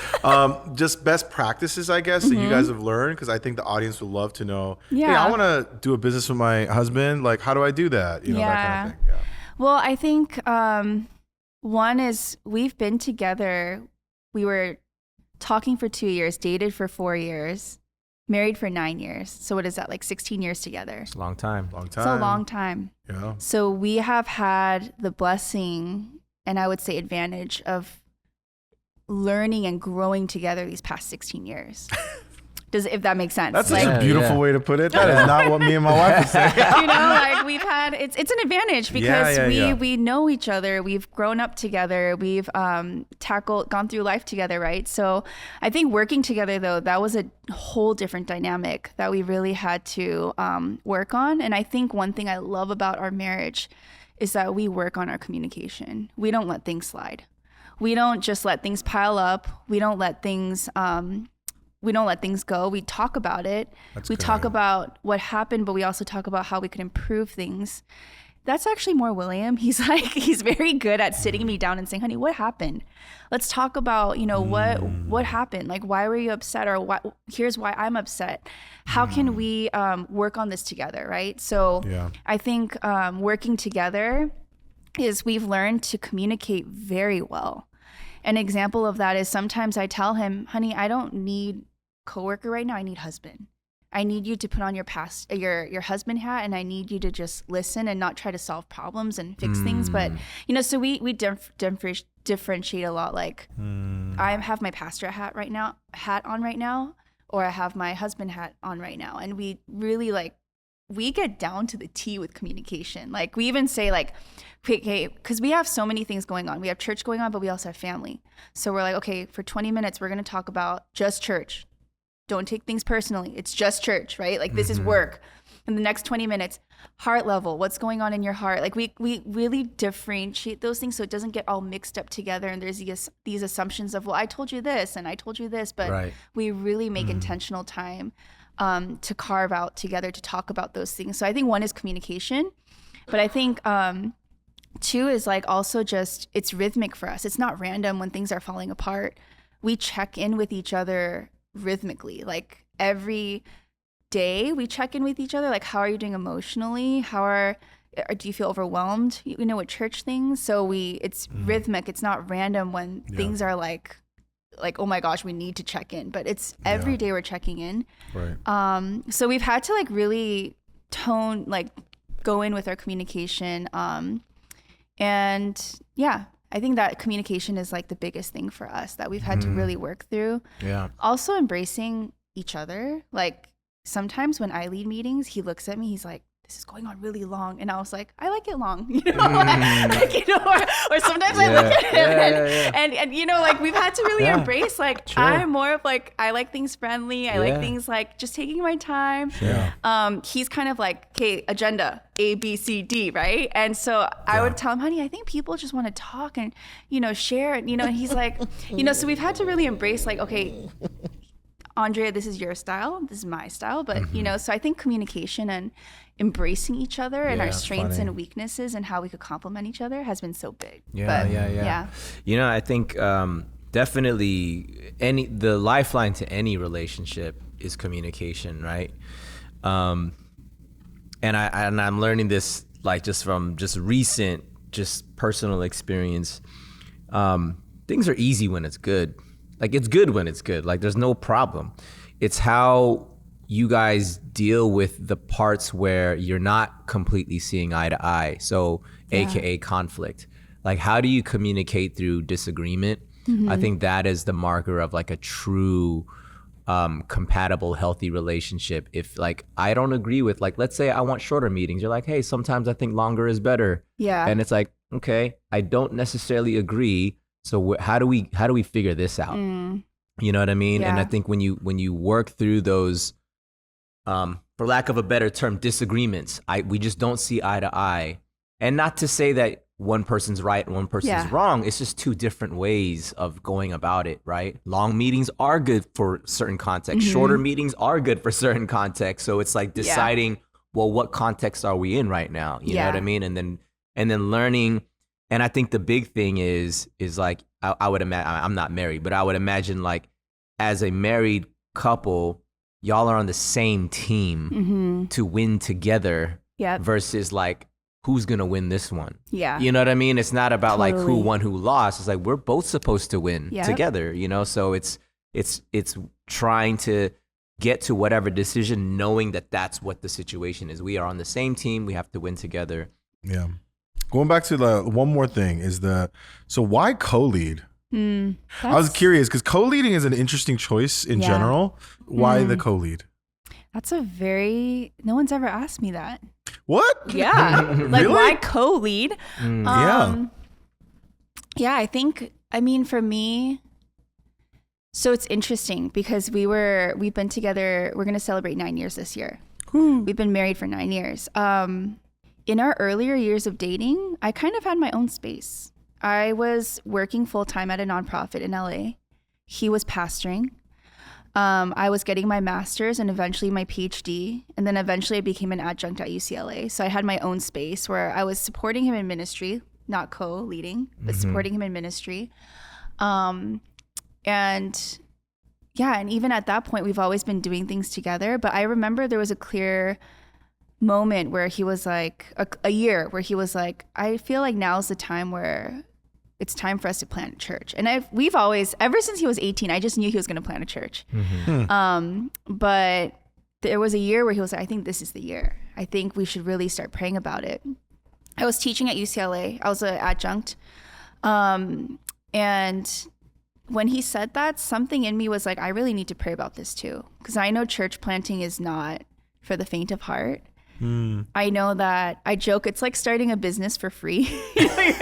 just best practices, I guess, that you guys have learned, because I think the audience would love to know. Yeah. Hey, I want to do a business with my husband. Like, how do I do that? You know, that kind of thing. Yeah. Well, I think one is we've been together. We were talking for 2 years, dated for 4 years, married for 9 years. So what is that, like 16 years together? It's a long time. It's a long time. Yeah. So we have had the blessing, and I would say advantage, of learning and growing together these past 16 years. if that makes sense. That's like, such a beautiful way to put it. That is not what me and my wife would say. Like we've had, it's an advantage because we know each other. We've grown up together. We've gone through life together, right? So I think working together though, that was a whole different dynamic that we really had to work on. And I think one thing I love about our marriage is that we work on our communication. We don't let things slide. We don't just let things pile up. We don't let things go. We talk about it. We talk about what happened, but we also talk about how we could improve things. That's actually more William. He's very good at sitting me down and saying, honey, what happened? Let's talk about, what happened? Like, why were you upset? Or here's why I'm upset. How can we work on this together, right? So I think working together is we've learned to communicate very well. An example of that is sometimes I tell him, honey, I don't need coworker right now. I need husband. I need you to put on your husband hat, and I need you to just listen and not try to solve problems and fix things. But so we differentiate a lot. Like I have my pastor hat on right now, or I have my husband hat on right now, and we really we get down to the T with communication. Like we even say okay, because we have so many things going on. We have church going on, but we also have family. So we're like, okay, for 20 minutes, we're going to talk about just church. Don't take things personally. It's just church, right? Like this is work. In the next 20 minutes, heart level, what's going on in your heart? Like we really differentiate those things so it doesn't get all mixed up together. And there's these assumptions of, well, I told you this and I told you this, but we really make intentional time to carve out together to talk about those things. So I think one is communication, but I think two is also just, it's rhythmic for us. It's not random when things are falling apart. We check in with each other rhythmically. Like every day we check in with each other. Like, how are you doing emotionally? Do you feel overwhelmed? With church things. So it's rhythmic. It's not random when things are like, oh my gosh, we need to check in, but it's every day we're checking in. Right. So we've had to really go in with our communication. And I think that communication is the biggest thing for us that we've had to really work through. Yeah. Also embracing each other. Like sometimes when I lead meetings, he looks at me, he's like, this is going on really long. And I was like, I like it long, or sometimes I look at him and we've had to really embrace, I'm more of I like things friendly. I like things just taking my time. Yeah. He's kind of okay, agenda, A, B, C, D, right? And so I would tell him, honey, I think people just want to talk and, share, and he's like, so we've had to really embrace okay, Andrea, this is your style, this is my style, but so I think communication and embracing each other and our strengths and weaknesses and how we could complement each other has been so big. Yeah. I think definitely the lifeline to any relationship is communication, right? And I'm learning this just from recent personal experience. Things are easy when it's good. It's good when it's good. There's no problem. It's how you guys deal with the parts where you're not completely seeing eye to eye. So AKA conflict. How do you communicate through disagreement? I think that is the marker of a true compatible, healthy relationship. If I don't agree with let's say I want shorter meetings. You're hey, sometimes I think longer is better. Yeah. And it's okay, I don't necessarily agree. So how do we figure this out? You know what I mean? Yeah. And I think when you work through those, for lack of a better term, disagreements, we just don't see eye to eye. And not to say that one person's right and one person's wrong. It's just two different ways of going about it, right? Long meetings are good for certain contexts. Shorter meetings are good for certain contexts. So it's deciding, well, what context are we in right now? You know what I mean? And then learning. And I think the big thing is I would imagine, I'm not married, but I would imagine as a married couple, y'all are on the same team to win together versus who's going to win this one. Yeah. You know what I mean? It's not about who won, who lost. It's we're both supposed to win together, So it's trying to get to whatever decision, knowing that that's what the situation is. We are on the same team. We have to win together. Yeah. Going back to one more thing is so why co-lead? I was curious because co-leading is an interesting choice in general. Why the co-lead? That's no one's ever asked me that. What? Yeah. Like, Really? why co-lead? Yeah. Yeah, I mean, for me, so it's interesting because we've been together, we're going to celebrate 9 years this year. We've been married for 9 years. In our earlier years of dating, I kind of had my own space. I was working full-time at a nonprofit in LA. He was pastoring. I was getting my master's and eventually my PhD. And then eventually I became an adjunct at UCLA. So I had my own space where I was supporting him in ministry, not co-leading, but supporting him in ministry. And even at that point, we've always been doing things together. But I remember there was a clear moment where he was like, a year where he was like, I feel like now's the time where it's time for us to plant a church. And we've always, ever since he was 18, I just knew he was going to plant a church. But there was a year where he was like, I think this is the year. I think we should really start praying about it. I was teaching at UCLA. I was an adjunct. And when he said that, something in me was like, I really need to pray about this too. Because I know church planting is not for the faint of heart. I know that I joke, it's like starting a business for free. You're like,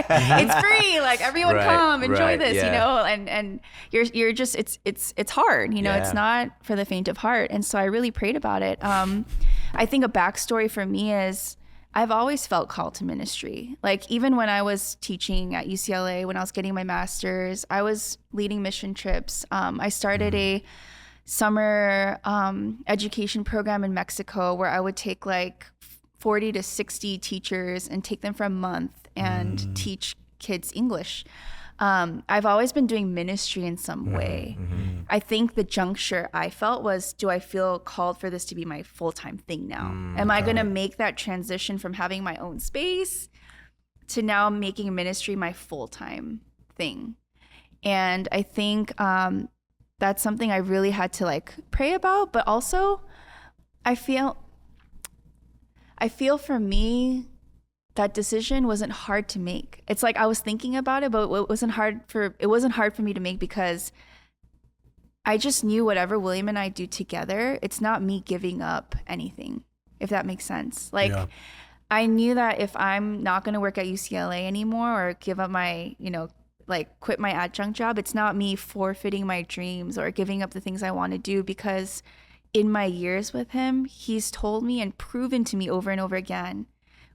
it's free, like everyone come enjoy this, and you're just, it's hard, it's not for the faint of heart. And so I really prayed about it. I think a backstory for me is I've always felt called to ministry. Like even when I was teaching at UCLA, when I was getting my master's, I was leading mission trips. I started a summer education program in Mexico where I would take like 40 to 60 teachers and take them for a month and teach kids English. I've always been doing ministry in some way. I think the juncture I felt was, do I feel called for this to be my full-time thing now? Am I going to make that transition from having my own space to now making ministry my full-time thing? And I think that's something I really had to like pray about, but also I feel for me, that decision wasn't hard to make. It's like I was thinking about it, but it wasn't hard for me to make because I just knew whatever William and I do together, it's not me giving up anything, if that makes sense. Like I knew that if I'm not going to work at UCLA anymore or give up my, like quit my adjunct job, it's not me forfeiting my dreams or giving up the things I want to do, because in my years with him, he's told me and proven to me over and over again,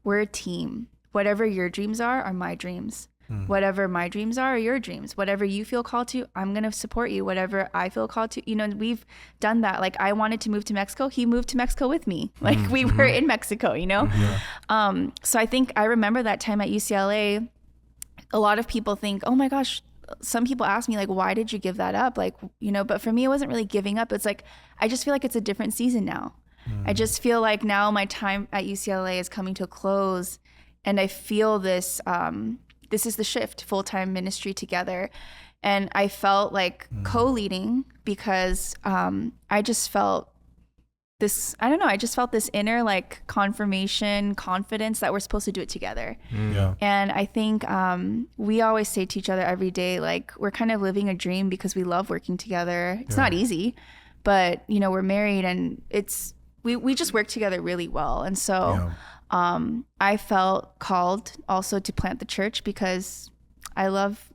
we're a team. Whatever your dreams are my dreams. Whatever my dreams are your dreams. Whatever you feel called to, I'm going to support you. Whatever I feel called to, we've done that. Like I wanted to move to Mexico. He moved to Mexico with me. Like we were in Mexico, So I think I remember that time at UCLA, a lot of people think, oh my gosh, some people ask me like, why did you give that up? Like, but for me, it wasn't really giving up. It's like, I just feel like it's a different season now. I just feel like now my time at UCLA is coming to a close, and I feel this, this is the shift, full-time ministry together. And I felt like co-leading because I just felt this, I don't know, I just felt this inner like confirmation, confidence that we're supposed to do it together. And I think we always say to each other every day, like we're kind of living a dream because we love working together. It's not easy, but we're married and we just work together really well. And so I felt called also to plant the church because I love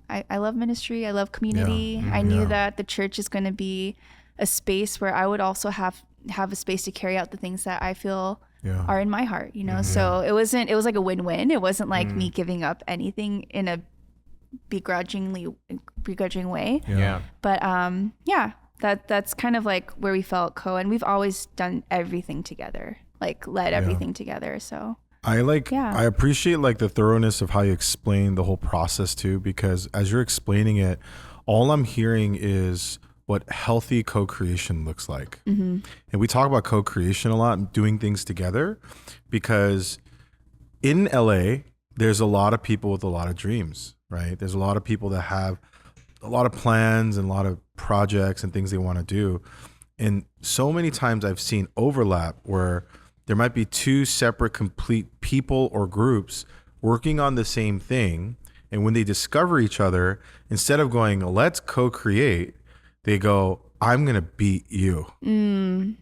ministry. I love community. I knew that the church is going to be a space where I would also have a space to carry out the things that I feel are in my heart, So it was like a win-win. It wasn't like me giving up anything in a begrudging way. But that's kind of like where we felt and we've always done everything together, like led everything together. So I appreciate like the thoroughness of how you explain the whole process too, because as you're explaining it, all I'm hearing is what healthy co-creation looks like. And we talk about co-creation a lot, doing things together, because in LA, there's a lot of people with a lot of dreams, right? There's a lot of people that have a lot of plans and a lot of projects and things they want to do. And so many times I've seen overlap where there might be two separate complete people or groups working on the same thing, And when they discover each other, instead of going, let's co-create, they go, I'm going to beat you. And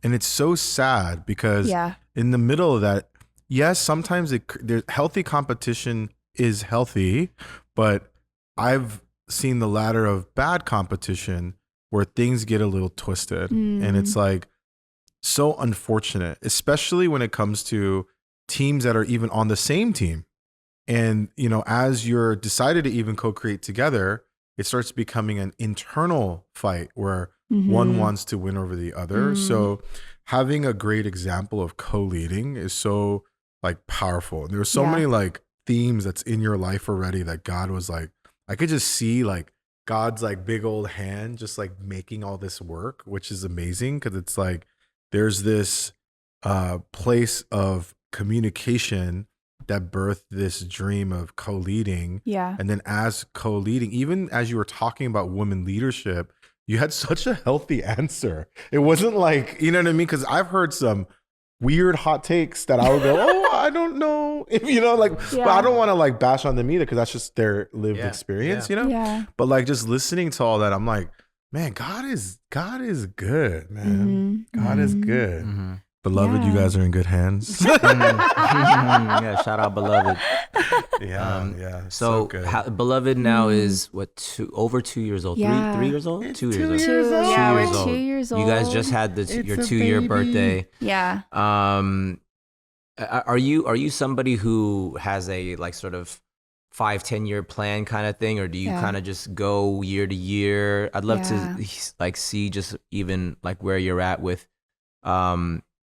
it's so sad because in the middle of that, yes, sometimes there's healthy competition is healthy, but I've seen the ladder of bad competition where things get a little twisted. And it's like so unfortunate, especially when it comes to teams that are even on the same team. And, you know, as you're decided to even co-create together, it starts becoming an internal fight where one wants to win over the other. So having a great example of co-leading is so like powerful. And there's so many like themes that's in your life already that God was like, I could just see like God's like big old hand just like making all this work, which is amazing because it's like there's this place of communication that birthed this dream of co-leading. Yeah. And then as co-leading, even as you were talking about women leadership, you had such a healthy answer. It wasn't like, you know what I mean? Because I've heard some weird hot takes that I would go, oh, I don't know. If, you know, like, but I don't want to like bash on them either because that's just their lived experience, you know? Yeah. But like just listening to all that, I'm like, man, God is good, man. God is good. Beloved, you guys are in good hands. Yeah, shout out Beloved. Yeah. So good. Beloved now is what, over 2 years old? Yeah. 3 years old? It's 2 2 years old. years old. Yeah, years we're old. 2 years old. You guys just had your It's a 2-year baby. birthday. Yeah. Are you somebody who has a like sort of 5-10 year plan kind of thing, or do you kind of just go year to year? I'd love to like see just even like where you're at with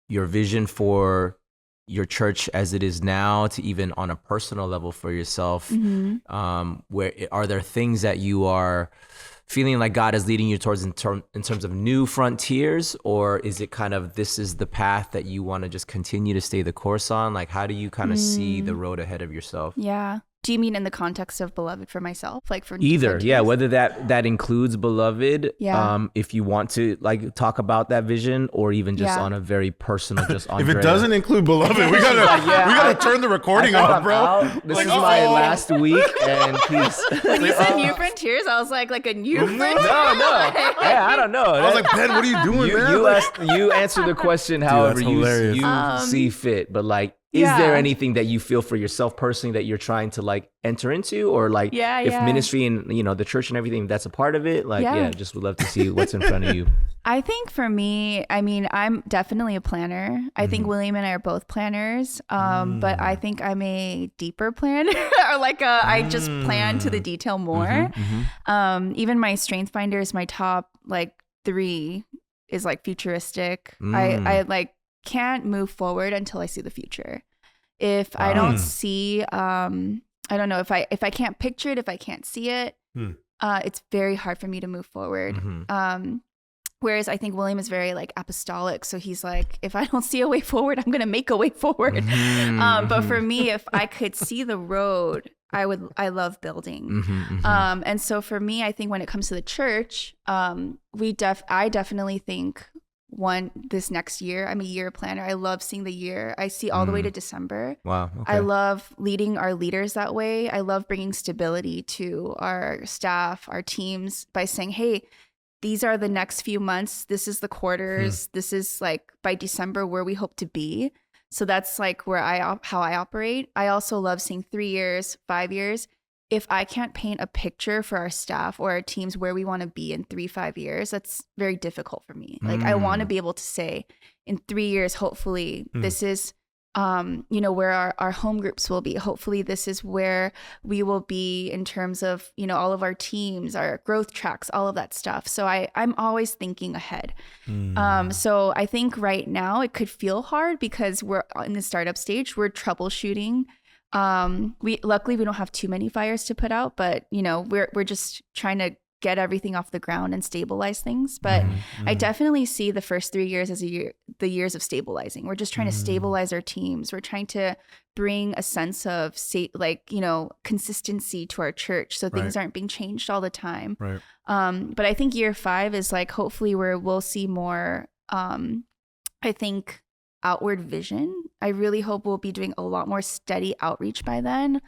your vision for your church as it is now, to even on a personal level for yourself. Where are there things that you are feeling like God is leading you towards in terms of new frontiers, or is it kind of this is the path that you want to just continue to stay the course on? Like, how do you kind of see the road ahead of yourself? Yeah. Do you mean in the context of Beloved for myself? Like for either, for yeah, years? whether that includes Beloved, if you want to like talk about that vision, or even just on a very personal, just if it doesn't include Beloved, we gotta turn the recording off, bro. This is my last week, and peace. When you said New Frontiers, I was like a new frontier? No. Yeah, I don't know. I was like, Ben, what are you doing, man? You answer the question however that's you hilarious. see fit, but like, is there anything that you feel for yourself personally that you're trying to like enter into, or like if ministry and, you know, the church and everything, that's a part of it? Like, just would love to see what's in front of you. I think for me, I mean, I'm definitely a planner. I think William and I are both planners, but I think I'm a deeper planner, or like I just plan to the detail more. Even my strength finder is my top like 3 is like futuristic. I like can't move forward until I see the future. If I don't see, I don't know, if I can't picture it, if I can't see it, it's very hard for me to move forward. Whereas I think William is very like apostolic. So he's like, if I don't see a way forward, I'm going to make a way forward. But for me, if I could see the road, I love building. And so for me, I think when it comes to the church, I definitely think this next year, I'm a year planner. I love seeing the year. I see all the way to December. Wow. Okay. I love leading our leaders that way. I love bringing stability to our staff, our teams, by saying, hey, these are the next few months. This is the quarters. This is like by December where we hope to be. So that's like how I operate. I also love seeing 3 years, 5 years. If I can't paint a picture for our staff or our teams where we want to be in 3-5 years, that's very difficult for me. Like I want to be able to say in 3 years, hopefully this is, where our home groups will be. Hopefully this is where we will be in terms of, all of our teams, our growth tracks, all of that stuff. So I'm always thinking ahead. So I think right now it could feel hard because we're in the startup stage, we're troubleshooting. Luckily we don't have too many fires to put out, but we're just trying to get everything off the ground and stabilize things. But I definitely see the first 3 years as the years of stabilizing. We're just trying to stabilize our teams. We're trying to bring a sense of consistency to our church, so things aren't being changed all the time. Right. But I think year 5 is like hopefully where we'll see more. I think outward vision. I really hope we'll be doing a lot more steady outreach by then.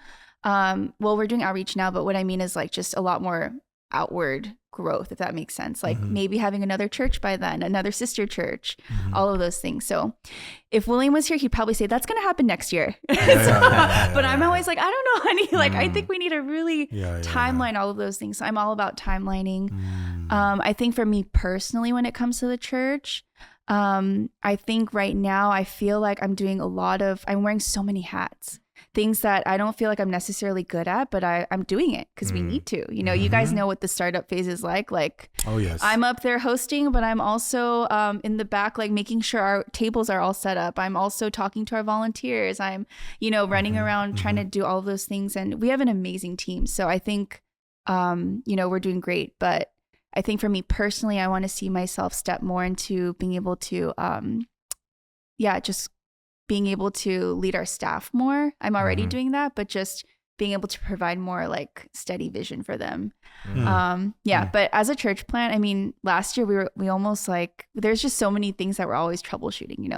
Well, we're doing outreach now, but what I mean is like just a lot more outward growth, if that makes sense. Like maybe having another church by then, another sister church, all of those things. So if William was here, he'd probably say that's going to happen next year. But I'm always like, I don't know, honey. Like, I think we need to really timeline all of those things. So I'm all about timelining. I think for me personally, when it comes to the church, I think right now I feel like I'm wearing so many hats. Things that I don't feel like I'm necessarily good at, but I'm doing it because we need to. You know, you guys know what the startup phase is like. Like, oh yes, I'm up there hosting, but I'm also in the back, like making sure our tables are all set up. I'm also talking to our volunteers. I'm, running around trying to do all of those things, and we have an amazing team. So I think, we're doing great. But I think for me personally, I want to see myself step more into being able to, just being able to lead our staff more. I'm already doing that, but just being able to provide more like steady vision for them. But as a church plant, I mean, last year we almost like, there's just so many things that we're always troubleshooting,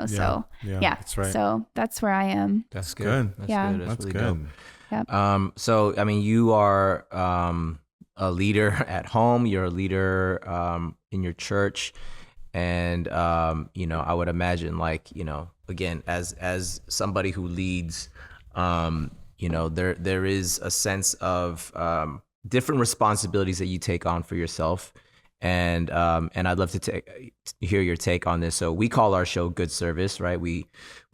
that's right. So that's where I am. That's good. That's good. That's really good. Yep. So, I mean, you are a leader at home, you're a leader in your church. And, I would imagine like, again, as somebody who leads, there is a sense of different responsibilities that you take on for yourself. And I'd love to hear your take on this. So we call our show Good Service, right? We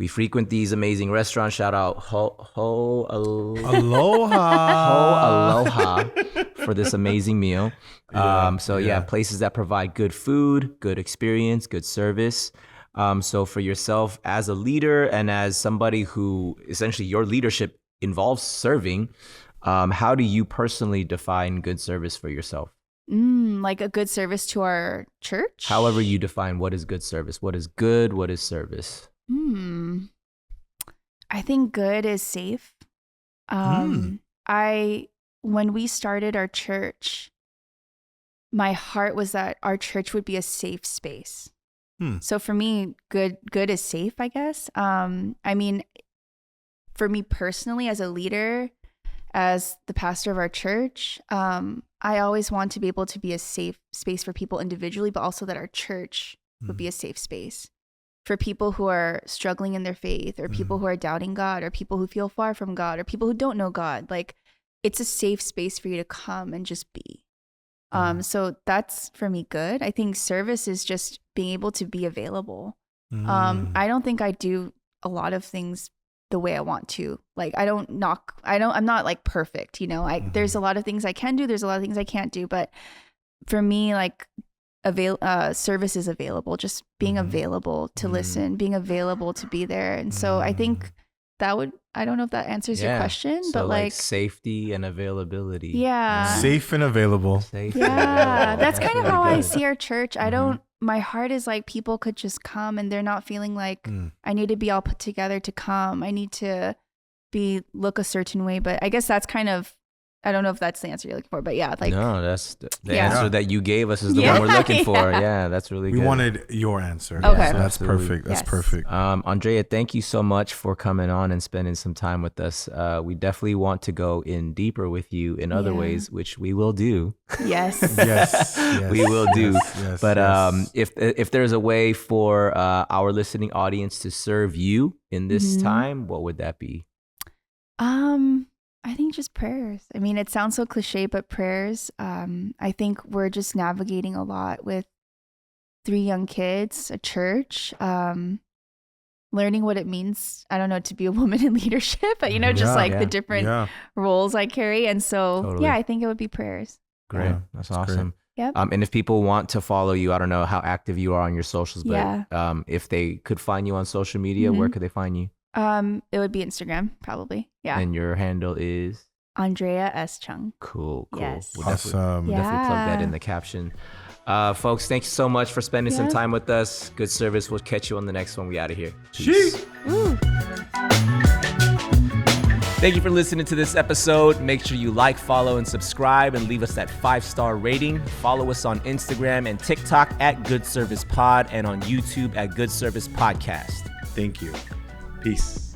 frequent these amazing restaurants. Shout out HoAloha for this amazing meal. Places that provide good food, good experience, good service. So for yourself as a leader and as somebody who essentially your leadership involves serving, how do you personally define good service for yourself? Like a good service to our church? However you define what is good service. What is good? What is service? I think good is safe. When we started our church, my heart was that our church would be a safe space. So for me, good is safe, I guess. I mean, for me personally, as a leader, as the pastor of our church, I always want to be able to be a safe space for people individually, but also that our church would be a safe space for people who are struggling in their faith, or people who are doubting God, or people who feel far from God, or people who don't know God. Like, it's a safe space for you to come and just be. So that's for me good. I think service is just being able to be available. I don't think I do a lot of things the way I want to. Like, I'm not like perfect, there's a lot of things I can do. There's a lot of things I can't do. But for me, like, service is available, just being available to listen, being available to be there. And so I think I don't know if that answers your question, so but like safety and availability. Yeah. Safe and available. That's kind of how I see our church. My heart is like people could just come and they're not feeling like I need to be all put together to come. I need to look a certain way. But I guess that's kind of, I don't know if that's the answer you're looking for, but yeah. Like, no, that's the answer that you gave us is the one we're looking for. Yeah, that's really good. We wanted your answer. Okay. So that's perfect. That's perfect. Andrea, thank you so much for coming on and spending some time with us. We definitely want to go in deeper with you in other ways, which we will do. Yes. yes. We will do. Yes, but if there's a way for our listening audience to serve you in this time, what would that be? I think just prayers. I mean, it sounds so cliche, but prayers. I think we're just navigating a lot with 3 young kids, a church, learning what it means, I don't know, to be a woman in leadership, but the different roles I carry. And so, I think it would be prayers. Great. Yeah, that's awesome. Yep. And if people want to follow you, I don't know how active you are on your socials, but if they could find you on social media, where could they find you? It would be Instagram, probably. Yeah. And your handle is? Andrea S. Chung. Cool. Yes. We'll definitely plug that in the caption. Folks, thanks so much for spending some time with us. Good service. We'll catch you on the next one. We out of here. Peace. Thank you for listening to this episode. Make sure you like, follow, and subscribe, and leave us that 5-star rating. Follow us on Instagram and TikTok at Good Service Pod, and on YouTube at Good Service Podcast. Thank you. Peace.